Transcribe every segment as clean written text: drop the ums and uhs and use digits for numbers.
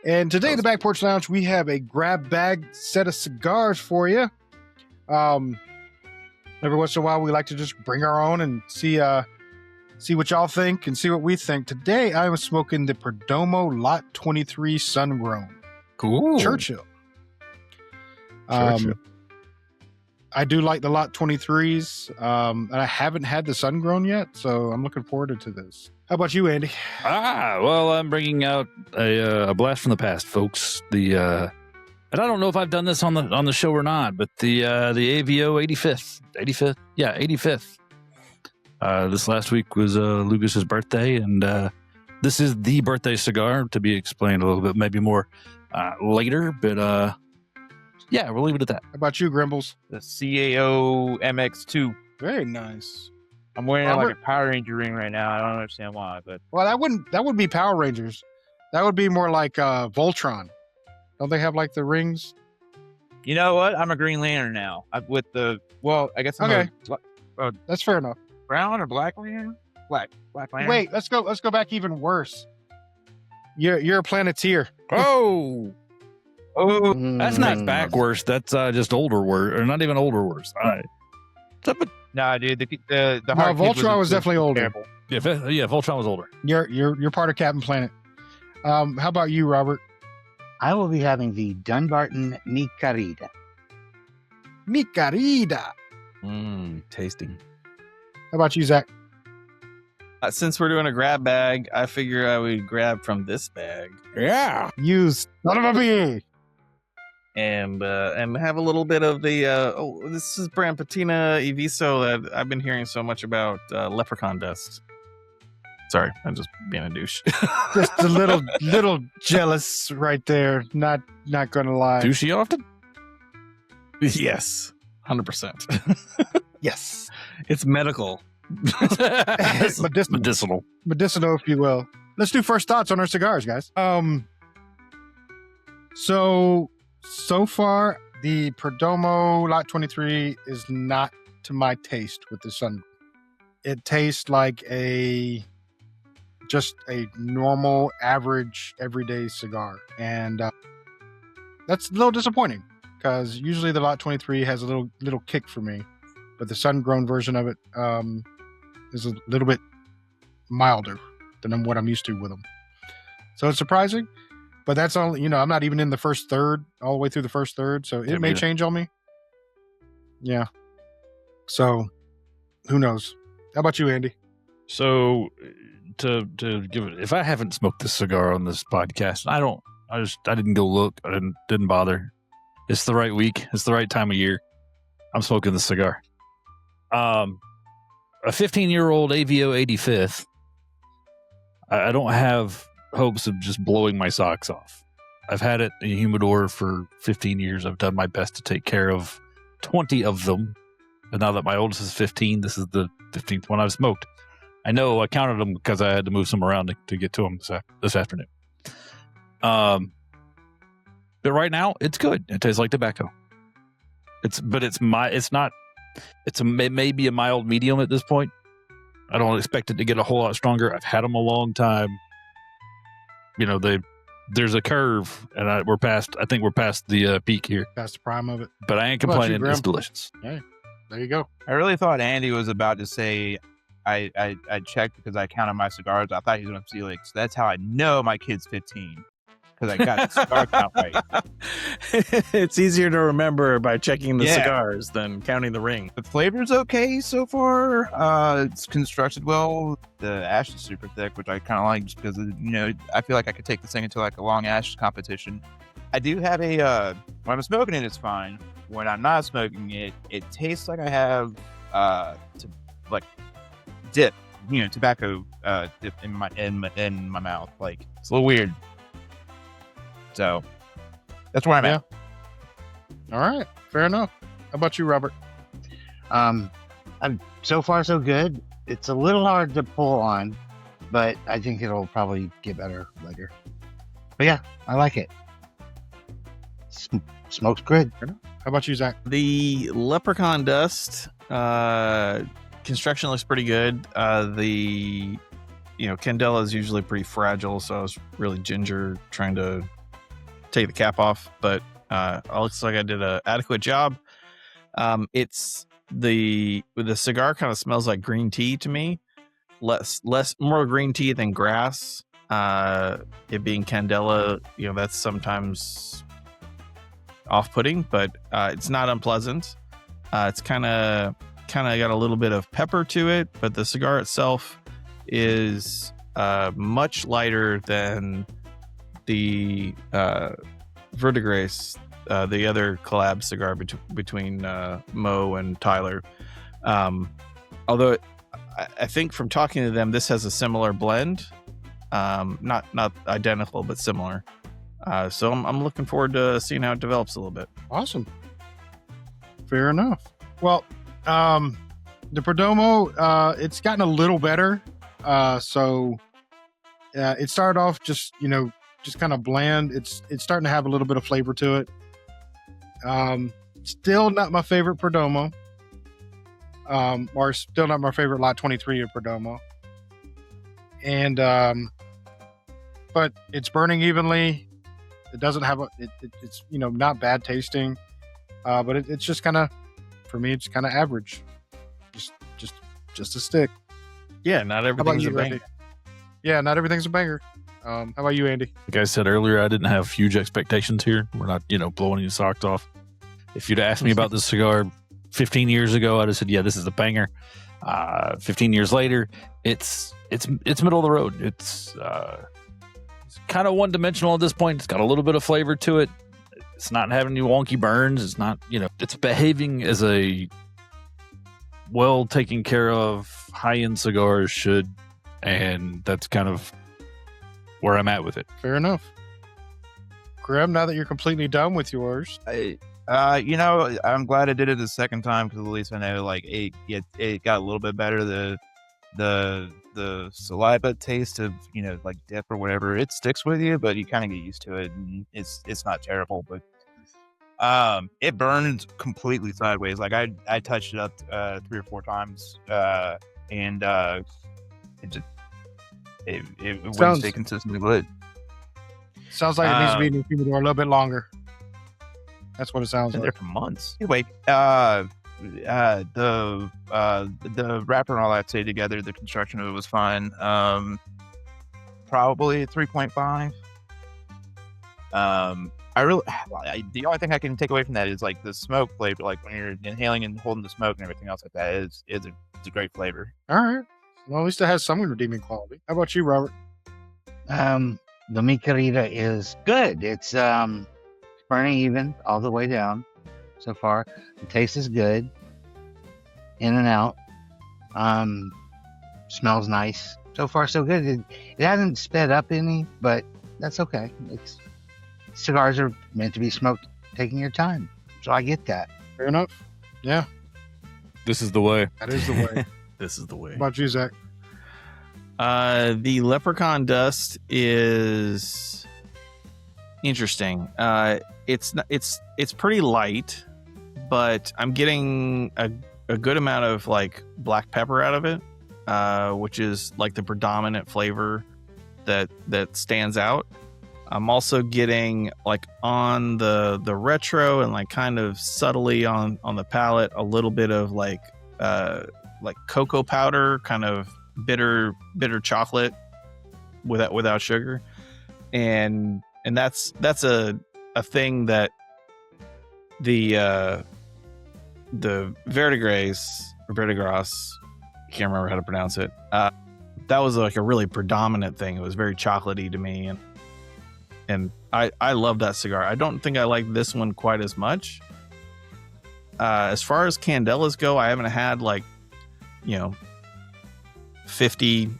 And today in the Back Porch Lounge, we have a grab bag set of cigars for you. Every once in a while, we like to just bring our own and see what y'all think and see what we think. Today, I was smoking the Perdomo Lot 23 Sun-Grown. Cool. Churchill. Churchill. I do like the Lot 23s, and I haven't had the Sun-Grown yet, so I'm looking forward to this. How about you, Andy? Well, I'm bringing out a blast from the past, folks. And I don't know if I've done this on the show or not, but the AVO 85th. This last week was Lucas's birthday, and this is the birthday cigar, to be explained a little bit, maybe more later, but yeah, we'll leave it at that. How about you, Grimbles? The CAO MX2. Very nice. I'm wearing like a Power Ranger ring right now. I don't understand why, but that wouldn't be Power Rangers. That would be more like Voltron. Don't they have like the rings? You know what? I'm a Green Lantern now. I guess I'm okay. That's fair enough. Brown or Black Lantern? Black Lantern. Wait, let's go back even worse. You're a Planeteer. Oh, that's not back worse. That's just older worse, or not even older worse. All right. Nah, dude. The Voltron was definitely older. Terrible. Yeah, Voltron was older. You're part of Captain Planet. How about you, Robert? I will be having the Dunbarton Mi Querida. Mi Querida. Tasting. How about you, Zach? Since we're doing a grab bag, I figure I would grab from this bag. Yeah. You son of a bee. And have a little bit of the this is brand Patina Eviso that I've been hearing so much about, Leprechaun Dust. Sorry, I'm just being a douche. Just a little jealous right there. Not gonna lie. Douchey often? Yes, 100%. Yes, it's medical. Medicinal, if you will. Let's do first thoughts on our cigars, guys. So far, the Perdomo Lot 23 is not to my taste with the sun. It tastes like just a normal, average, everyday cigar. And that's a little disappointing because usually the Lot 23 has a little kick for me. But the sun-grown version of it is a little bit milder than what I'm used to with them. So it's surprising. But that's only, I'm not even in the first third, all the way through the first third. So it may change on me. Yeah. So who knows? How about you, Andy? So to give it, if I haven't smoked this cigar on this podcast, I didn't go look. I didn't bother. It's the right week. It's the right time of year. I'm smoking the cigar. A 15-year-old AVO 85th. I don't have hopes of just blowing my socks off. I've had it in a humidor for 15 years. I've done my best to take care of 20 of them. But now that my oldest is 15, this is the 15th one I've smoked. I know I counted them because I had to move some around to get to them this afternoon. But right now it's good. It tastes like tobacco. It may be a mild medium at this point. I don't expect it to get a whole lot stronger. I've had them a long time. There's a curve, and I think we're past the peak here. Past the prime of it. But I ain't complaining. It's delicious. Hey, there you go. I really thought Andy was about to say, I checked because I counted my cigars. I thought he was going to see, so that's how I know my kid's 15. Because I got the cigar count right. It's easier to remember by checking the cigars than counting the ring. The flavor's okay so far. It's constructed well. The ash is super thick, which I kind of like just because, I feel like I could take this thing into like a long ash competition. I do have when I'm smoking it, it's fine. When I'm not smoking it, it tastes like I have dip, tobacco dip in my mouth. Like, it's a little weird. So that's where I'm at. All right, fair enough. How about you, Robert? I'm so far so good. It's a little hard to pull on, but I think it'll probably get better later. But yeah, I like it. Smoke's good. How about you, Zach? The Leprechaun Dust construction looks pretty good. The Candela is usually pretty fragile, so I was really trying to take the cap off, but it looks like I did an adequate job. It's the cigar kind of smells like green tea to me, more green tea than grass. It being Candela, that's sometimes off-putting, but it's not unpleasant. It's kind of got a little bit of pepper to it, but the cigar itself is much lighter than the Verdigris, the other collab cigar between Mo and Tyler. Although I think from talking to them, this has a similar blend, not identical, but similar. So I'm looking forward to seeing how it develops a little bit. Awesome. Fair enough. Well, the Perdomo, it's gotten a little better. So it started off just kind of bland. It's starting to have a little bit of flavor to it. Still not my favorite Perdomo. Or still not my favorite Lot 23 of Perdomo. And but it's burning evenly. It doesn't have it's not bad tasting. But it's just kind of, for me, it's kind of average. Just a stick. Yeah, not everything's a banger. Yeah, not everything's a banger. How about you, Andy? Like I said earlier, I didn't have huge expectations here. We're not, blowing your socks off. If you'd asked me about this cigar 15 years ago, I'd have said, yeah, this is a banger. 15 years later, it's middle of the road. It's kind of one-dimensional at this point. It's got a little bit of flavor to it. It's not having any wonky burns. It's not, it's behaving as a well taken care of high-end cigars should, and that's kind of where I'm at with it. Fair enough. Graham, now that you're completely done with yours, I'm glad I did it the second time, because at least I know it got a little bit better. The saliva taste of like dip or whatever, it sticks with you, but you kind of get used to it, and it's not terrible. But it burns completely sideways. Like I touched it up 3 or 4 times, and it wouldn't stay consistently lit. Sounds like it needs to be in the humidor a little bit longer. That's what it sounds Been like. there for months. Anyway, the wrapper and all that stayed together. The construction of it was fine. Probably 3.5. The only thing I can take away from that is like the smoke flavor. Like when you're inhaling and holding the smoke and everything else like that, is a great flavor. All right. Well, at least it has some redeeming quality. How about you, Robert? The Mi Querida is good. It's burning even all the way down so far. The taste is good. In and out. Smells nice. So far, so good. It hasn't sped up any, but that's okay. Cigars are meant to be smoked taking your time. So I get that. Fair enough. Yeah. This is the way. That is the way. This is the way. How about you, Zach? The Leprechaun Dust is interesting. It's pretty light, but I'm getting a good amount of like black pepper out of it, which is like the predominant flavor that stands out. I'm also getting like on the retro and like kind of subtly on the palate a little bit of like cocoa powder, kind of bitter chocolate without sugar, and that's a thing that the Verdigris or Verdigris, I can't remember how to pronounce it. That was like a really predominant thing. It was very chocolatey to me, and I love that cigar. I don't think I like this one quite as much. As far as Candelas go, I haven't had 50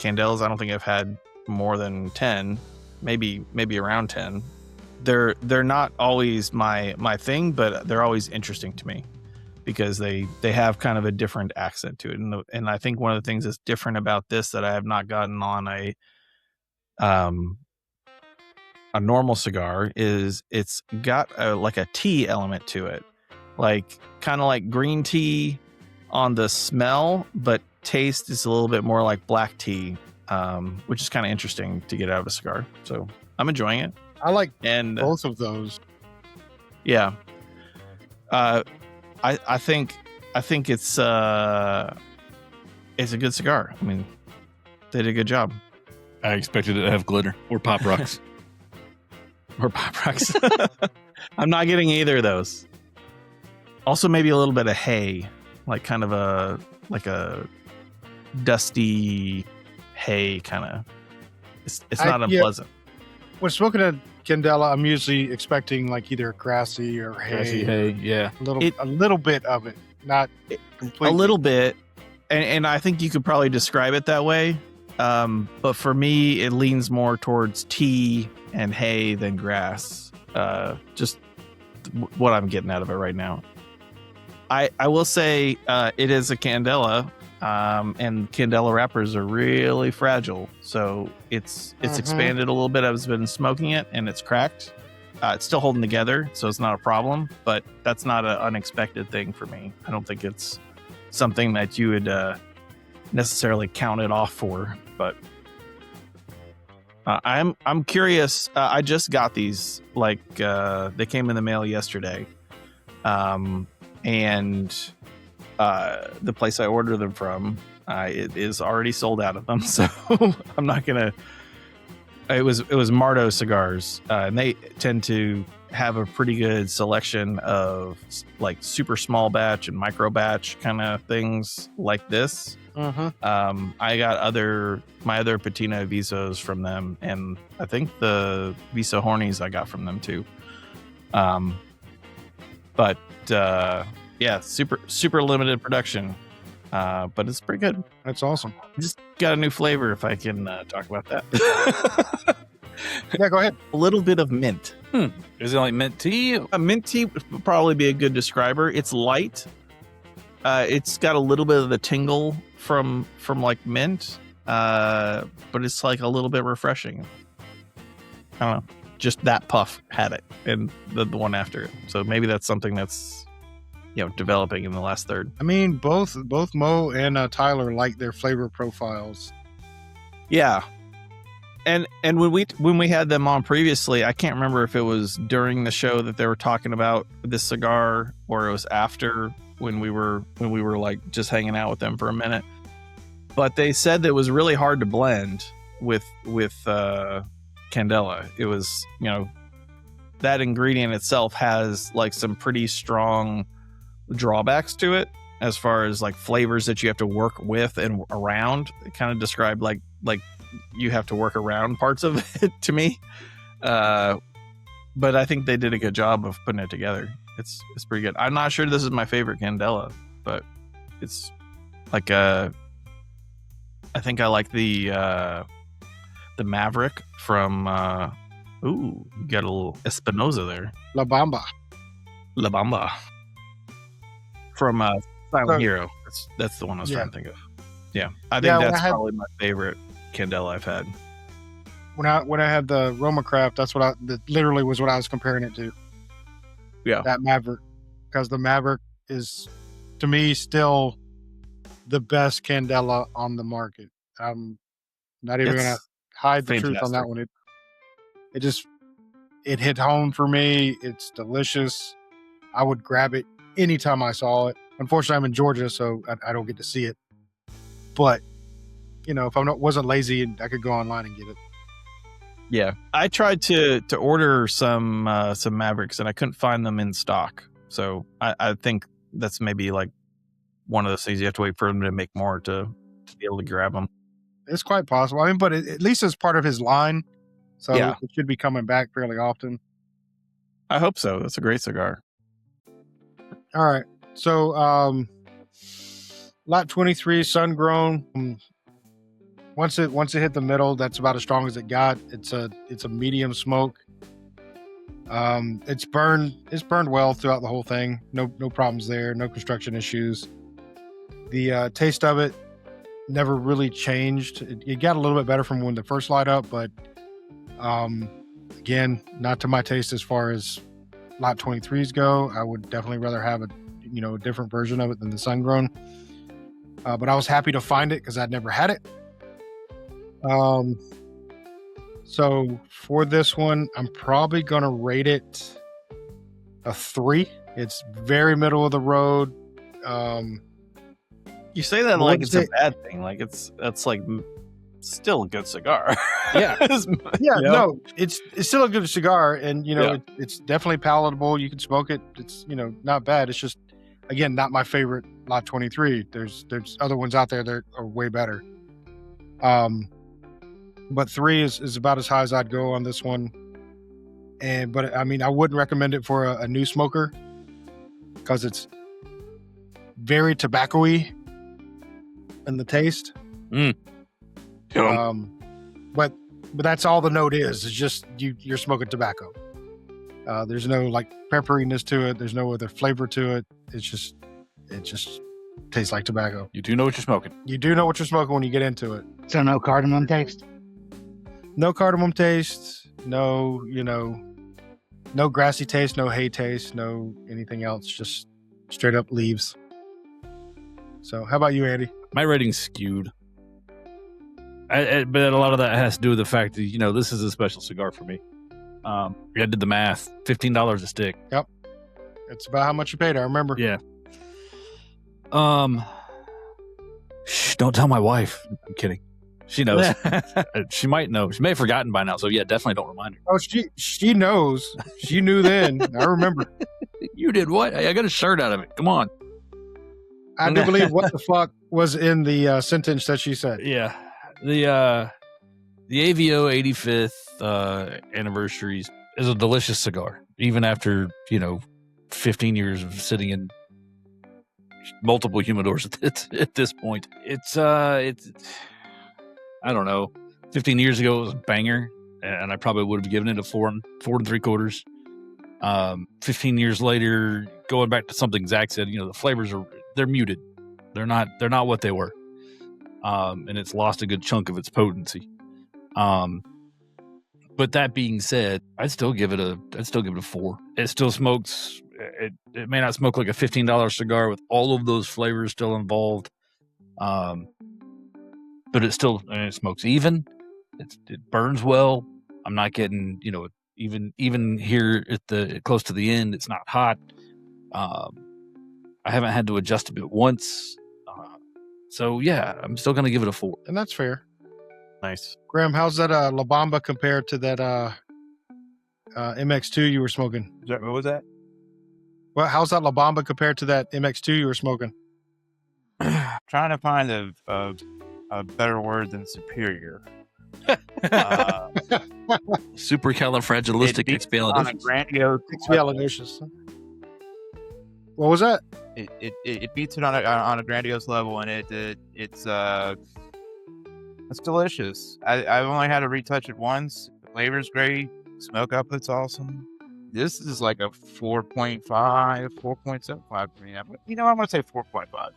Candelas. I don't think I've had more than 10, maybe around 10. They're not always my thing, but they're always interesting to me because they have kind of a different accent to it. And I think one of the things that's different about this that I have not gotten on a normal cigar is it's got like a tea element to it, like kind of like green tea on the smell, but taste is a little bit more like black tea, which is kind of interesting to get out of a cigar. So I'm enjoying it. I like And both of those. yeah, I think it's a good cigar. I mean, they did a good job. I expected it to have glitter or pop rocks. Or pop rocks. I'm not getting either of those. Also, maybe a little bit of hay, like kind of a dusty hay kind of. It's not unpleasant. When smoking a Candela, I'm usually expecting like either grassy or hay. Grassy hay, yeah. A little bit of it, not completely. A little bit, and I think you could probably describe it that way. But for me, it leans more towards tea and hay than grass. Just what I'm getting out of it right now. I will say it is a Candela, and Candela wrappers are really fragile. So it's expanded a little bit. I've been smoking it, and it's cracked. It's still holding together, so it's not a problem. But that's not an unexpected thing for me. I don't think it's something that you would necessarily count it off for. But I'm curious. I just got these. They came in the mail yesterday. And the place I ordered them from, it is already sold out of them. So I'm not gonna. It was Mardo Cigars, and they tend to have a pretty good selection of like super small batch and micro batch kind of things like this. I got my other Patina Visos from them, and I think the Viso Hornies I got from them too. But yeah, super limited production, but it's pretty good. That's awesome. Just got a new flavor, if I can talk about that. Yeah, go ahead. A little bit of mint. Is it like mint tea? A mint tea would probably be a good describer. It's light. It's got a little bit of the tingle from like mint, but it's like a little bit refreshing. I don't know. Just that puff had it, and the one after it. So maybe that's something that's developing in the last third. I mean, both Mo and Tyler like their flavor profiles. Yeah, and when we had them on previously, I can't remember if it was during the show that they were talking about this cigar, or it was after when we were like just hanging out with them for a minute. But they said that it was really hard to blend with Candela. It was, that ingredient itself has like some pretty strong drawbacks to it as far as like flavors that you have to work with and around. It kind of described like you have to work around parts of it to me. But I think they did a good job of putting it together. It's pretty good. I'm not sure this is my favorite Candela, but it's like I think I like the Maverick from you got a little Espinosa there. La Bamba from Silent Hero. That's the one I was trying to think of. Yeah, I think that's probably my favorite Candela I've had. When I had the Roma Craft, that literally was what I was comparing it to. Yeah, that Maverick, because the Maverick is, to me, still the best Candela on the market. I'm not even gonna hide the truth on that one. It hit home for me. It's delicious. I would grab it anytime I saw it. Unfortunately, I'm in Georgia, so I don't get to see it. But if I wasn't lazy, I could go online and get it. Yeah, I tried to order some Mavericks, and I couldn't find them in stock. So I think that's maybe like one of those things you have to wait for him to make more to be able to grab them. It's quite possible. I mean, but at least it's part of his line, so yeah, it should be coming back fairly often. I hope so. That's a great cigar. All right, so Lot 23 sun grown. Once it hit the middle, that's about as strong as it got. It's a medium smoke. It's burned well throughout the whole thing. No problems there. No construction issues. The taste of it never really changed. It got a little bit better from when the first light up, but again, not to my taste as far as Lot 23s go. I would definitely rather have a different version of it than the sun grown. But I was happy to find it because I'd never had it. So for this one, I'm probably going to rate it a 3. It's very middle of the road. You say that I like wouldn't it's a say- bad thing. Like it's like still a good cigar. Yeah. It's- Yeah, you know? no, it's still a good cigar, and Yeah. it's definitely palatable. You can smoke it. It's not bad. It's just, again, not my favorite Lot 23. There's other ones out there that are way better. But 3 is about as high as I'd go on this one. But I mean, I wouldn't recommend it for a new smoker because it's very tobacco-y in the taste. But that's all the note is. It's just you're smoking tobacco. There's no like pepperiness to it. There's no other flavor to it. It just tastes like tobacco. You do know what you're smoking. You do know what you're smoking when you get into it. So no cardamom taste? No cardamom taste. No, no grassy taste. No hay taste. No anything else. Just straight up leaves. So, how about you, Andy? My rating's skewed. But a lot of that has to do with the fact that, this is a special cigar for me. I did the math. $15 a stick. It's about how much you paid. I remember. Yeah. Shh, don't tell my wife. I'm kidding. She knows. She might know. She may have forgotten by now. So yeah, definitely don't remind her. Oh, she knows. She knew then. I remember. You did what? I got a shirt out of it. Come on. I do believe what the fuck was in the sentence that she said. Yeah. The AVO 85th anniversary is a delicious cigar, even after 15 years of sitting in multiple humidors at this point. It's I don't know. 15 years ago it was a banger, and I probably would have given it a 4 3/4. 15 years later, going back to something Zach said, the flavors they're muted. They're not what they were. And it's lost a good chunk of its potency. But that being said, I'd still give it a 4. It still smokes. It may not smoke like a $15 cigar with all of those flavors still involved. But it smokes even. It burns well. I'm not getting, even here at close to the end, it's not hot. I haven't had to adjust a bit once. So yeah, I'm still gonna give it a 4. And that's fair. Nice. Graham, how's that La Bamba compared to that MX2 you were smoking? What was that? Well, how's that La Bamba compared to that MX2 you were smoking? Trying to find a better word than superior. Supercalifragilisticexpialidocious. Grandiose. Expialidocious. What was that? It beats it on a grandiose level, and it's delicious. I've only had to retouch it once. The flavor's great. Smoke output's awesome. This is like a 4.5, 4.75 for me. I'm gonna say 4.5.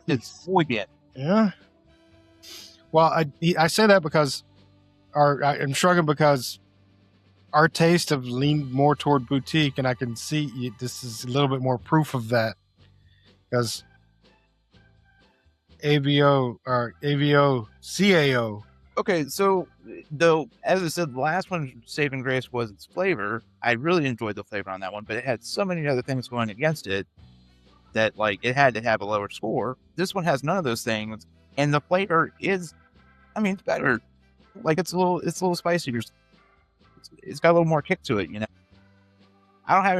It's fully good. Yeah. Well, I say that because I'm struggling because our tastes have leaned more toward boutique, and I can see this is a little bit more proof of that because AVO CAO. Okay, so though, as I said, the last one, saving grace, was its flavor. I really enjoyed the flavor on that one, but it had so many other things going against it that it had to have a lower score. This one has none of those things, and the flavor is, it's better. It's a little spicier. It's got a little more kick to it, I don't have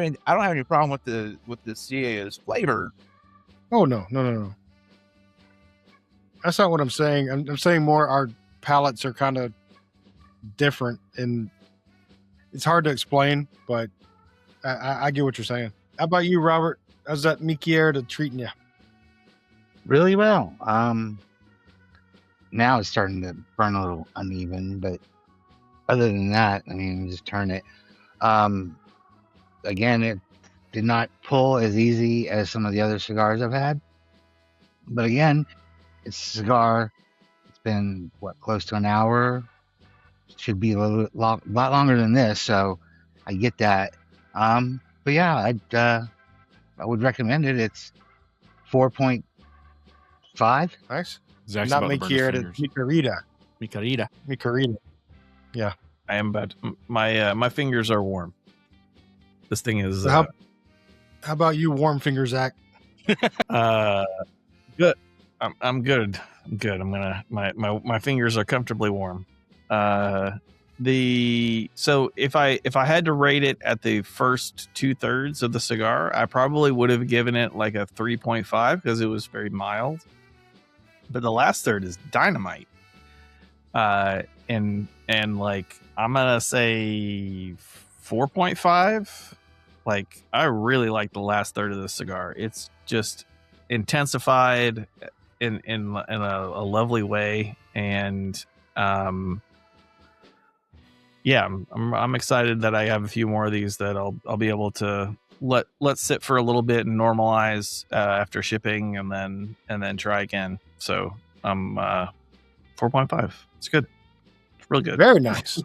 any problem with the CAO's flavor. Oh no. That's not what I'm saying. I'm saying more our palates are kind of different, and it's hard to explain, but I get what you're saying. How about you, Robert? How's that Mi Querida treating you? Really well. Now it's starting to burn a little uneven, but other than that, just turn it. Again, it did not pull as easy as some of the other cigars I've had. But again, it's a cigar. It's been, close to an hour. It should be a lot longer than this, so I get that. But yeah, I would recommend it. It's 4.5. Nice. Zach's Not about Mi to burn his Querida, fingers. Mi Querida. Mi Querida. Mi Querida. Yeah. I am about my fingers are warm. This thing is So how about you, warm fingers, Zach? good. I'm good. I'm good. I'm gonna my fingers are comfortably warm. So if I had to rate it at the first 2/3 of the cigar, I probably would have given it like a 3.5 because it was very mild. But the last third is dynamite. And like I'm gonna say 4.5. Like I really like the last third of the cigar. It's just intensified in a lovely way, and yeah, I'm excited that I have a few more of these that I'll be able to let sit for a little bit and normalize after shipping, and then try again. So 4.5. It's good. It's real good. Very nice.